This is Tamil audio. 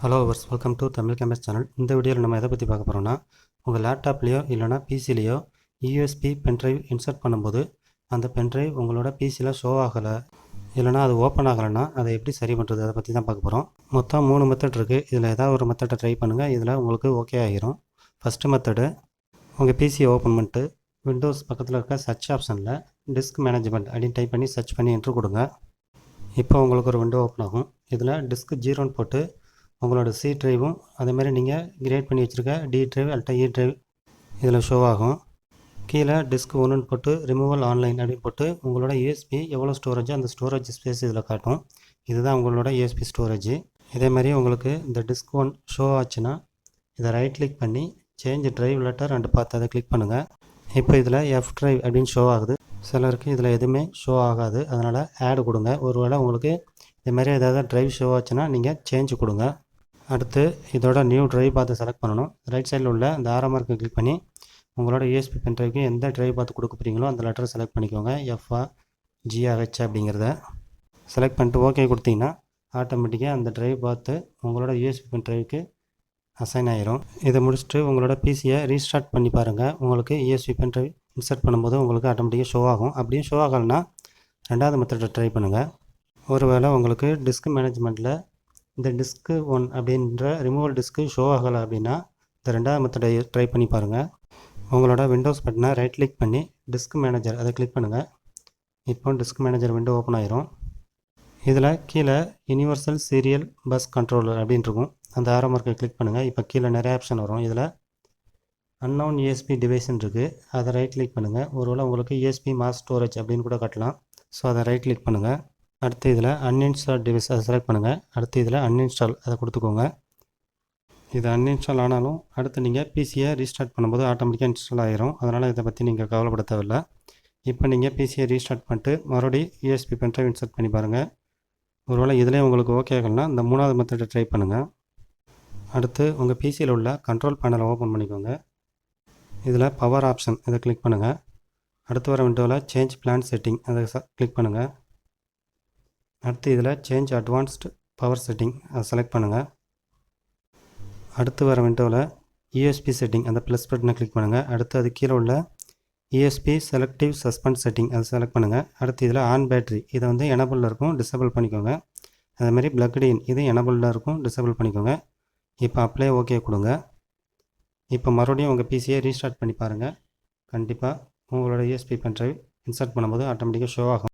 ஹலோ வர்ஸ் welcome to Tamil campus channel. இந்த வீடியோவில் நம்ம எதை பற்றி பார்க்க போகிறோம்னா, உங்கள் லேப்டாப்லேயோ இல்லைனா பிசிலேயோ யூஎஸ்பி பென்ட்ரைவ் இன்சர்ட் பண்ணும்போது அந்த பென்ட்ரைவ் உங்களோட பிசியில் ஷோ ஆகலை இல்லைனா அது ஓப்பன் ஆகலைன்னா அதை எப்படி சரி பண்ணுறது, அதை பற்றி தான் பார்க்க போகிறோம். மொத்தம் 3 மெத்தட் இருக்குது. இதில் ஏதாவது ஒரு மெத்தடை ட்ரை பண்ணுங்கள். இதில் உங்களுக்கு ஓகே ஆகிரும். ஃபஸ்ட்டு மெத்தடு, உங்கள் பிசியை ஓப்பன் பண்ணிட்டு விண்டோஸ் பக்கத்தில் இருக்க சர்ச் ஆப்ஷனில் டிஸ்க் மேனேஜ்மெண்ட் அப்படின்னு டைப் பண்ணி சர்ச் பண்ணி என்ட்ரு கொடுங்க. இப்போ உங்களுக்கு ஒரு விண்டோ ஓப்பன் ஆகும். இதில் டிஸ்க் 0ன்னு போட்டு உங்களோட சி ட்ரைவும் அதேமாதிரி நீங்கள் கிரியேட் பண்ணி வச்சுருக்க டி ட்ரைவ் அல்லட்டா இ ட்ரைவ் இதில் ஷோ ஆகும். கீழே டிஸ்க் 1ன்னு போட்டு ரிமூவல் ஆன்லைன் அப்படின்னு போட்டு உங்களோட யூஎஸ்பி எவ்வளோ ஸ்டோரேஜோ அந்த ஸ்டோரேஜ் ஸ்பேஸ் இதில் காட்டும். இதுதான் உங்களோட யூஎஸ்பி ஸ்டோரேஜ். இதேமாதிரி உங்களுக்கு இந்த டிஸ்க் 1 ஷோ ஆச்சுன்னா இதை ரைட் கிளிக் பண்ணி சேஞ்ச் ட்ரைவ் லெட்டர் அண்ட் பார்த்து அதை கிளிக் பண்ணுங்கள். இப்போ இதில் எஃப் ட்ரைவ் அப்படின்னு ஷோ ஆகுது. சிலருக்கு இதில் எதுவுமே ஷோ ஆகாது. அதனால் ஆட் கொடுங்க. ஒருவேளை உங்களுக்கு இதுமாதிரி ஏதாவது ட்ரைவ் ஷோ ஆச்சுன்னா நீங்கள் சேஞ்ச் கொடுங்க. அடுத்து இதோட நியூ ட்ரைவ் பார்த்து செலக்ட் பண்ணணும். ரைட் சைடில் உள்ள அந்த ஆரோ மார்க்கை கிளிக் பண்ணி உங்களோட யூஎஸ்பி பென் ட்ரைவுக்கு எந்த ட்ரைவ் பார்த்து கொடுக்க போகிறீங்களோ அந்த லெட்டரை செலக்ட் பண்ணிக்கோங்க. எஃப்ஆ ஜிஆஹெச் அப்படிங்கிறத செலக்ட் பண்ணிட்டு ஓகே கொடுத்தீங்கன்னா ஆட்டோமேட்டிக்காக அந்த ட்ரைவ் பார்த்து உங்களோட யூஎஸ்பி பென் ட்ரைவுக்கு அசைன் ஆகிரும். இதை முடிச்சுட்டு உங்களோட பிசியை ரீஸ்டார்ட் பண்ணி பாருங்கள். உங்களுக்கு யூஎஸ்பி பென் ட்ரைவ் இன்சர்ட் பண்ணும்போது உங்களுக்கு ஆட்டோமேட்டிக்காக ஷோ ஆகும். அப்படியும் ஷோ ஆகலைன்னா ரெண்டாவது மெத்தடை ட்ரை பண்ணுங்கள். ஒருவேளை உங்களுக்கு டிஸ்க் மேனேஜ்மெண்ட்டில் இந்த டிஸ்க்கு 1 அப்படின்ற ரிமூவல் டிஸ்க்கு ஷோ ஆகலை அப்படின்னா இந்த ரெண்டாவது மெத்தடை ட்ரை பண்ணி பாருங்கள். உங்களோட விண்டோஸ் பட்டனை ரைட் கிளிக் பண்ணி டிஸ்க் மேனேஜர் அதை கிளிக் பண்ணுங்கள். இப்போ டிஸ்க் மேனேஜர் விண்டோ ஓப்பன் ஆயிரும். இதில் கீழே யூனிவர்சல் சீரியல் பஸ் கண்ட்ரோலர் அப்படின்னு இருக்கும். அந்த ஆரோ மார்க்கை கிளிக் பண்ணுங்கள். இப்போ கீழே நிறைய ஆப்ஷன் வரும். இதில் அன்னவுன் யூஎஸ்பி டிவைஸ்ன்னு இருக்குது. அதை ரைட் கிளிக் பண்ணுங்கள். ஒருவேளை உங்களுக்கு யூஎஸ்பி மாஸ் ஸ்டோரேஜ் அப்படின்னு கூட காட்டலாம். ஸோ அதை ரைட் கிளிக் பண்ணுங்கள். அடுத்து இதில் அன்இன்ஸ்டால் டிவைஸ் அதை செலக்ட் பண்ணுங்கள். அடுத்து இதில் அன்இன்ஸ்டால் அதை கொடுத்துக்கோங்க. இது அன்இன்ஸ்டால் ஆனாலும் அடுத்து நீங்கள் பிசியை ரீஸ்டார்ட் பண்ணும்போது ஆட்டோமேட்டிக்காக இன்ஸ்டால் ஆகிரும். அதனால் இதை பற்றி நீங்கள் கவலைப்பட தேவையில்லை. இப்போ நீங்கள் பிசியை ரீஸ்டார்ட் பண்ணிட்டு மறுபடியும் யூஎஸ்பி பென்ட்ரைவ் இன்சர்ட் பண்ணி பாருங்கள். ஒருவேளை இதிலே உங்களுக்கு ஓகே ஆகலைன்னா இந்த 3வது மெத்தடை ட்ரை பண்ணுங்கள். அடுத்து உங்கள் பிசியில் உள்ள கண்ட்ரோல் பேனலை ஓப்பன் பண்ணிக்கோங்க. இதில் பவர் ஆப்ஷன் இதை கிளிக் பண்ணுங்கள். அடுத்து வர விண்டோவில் சேஞ்ச் பிளான் செட்டிங் அதை கிளிக் பண்ணுங்கள். அடுத்து இதில் சேஞ்ச் அட்வான்ஸ்டு பவர் செட்டிங் அதை செலக்ட் பண்ணுங்கள். அடுத்து வர விண்டோவில் யூஎஸ்பி செட்டிங் அந்த ப்ளஸ் பட்டனை கிளிக் பண்ணுங்கள். அடுத்து அது கீழே உள்ள யூஎஸ்பி செலக்டிவ் சஸ்பெண்ட் செட்டிங் அதை செலக்ட் பண்ணுங்கள். அடுத்து இதில் ஆன் பேட்ரி இதை வந்து எனபிளில் இருக்கும், டிசபிள் பண்ணிக்கோங்க. அதேமாதிரி ப்ளக்டு இன் இது எனபிளில் இருக்கும், டிசபிள் பண்ணிக்கோங்க. இப்போ அப்ளை ஓகே கொடுங்க. இப்போ மறுபடியும் உங்கள் பிசியை ரீஸ்டார்ட் பண்ணி பாருங்கள். கண்டிப்பாக உங்களோட யூஎஸ்பி பென் ட்ரைவ் இன்சர்ட் பண்ணும்போது ஆட்டோமேட்டிக்காக ஷோ ஆகும்.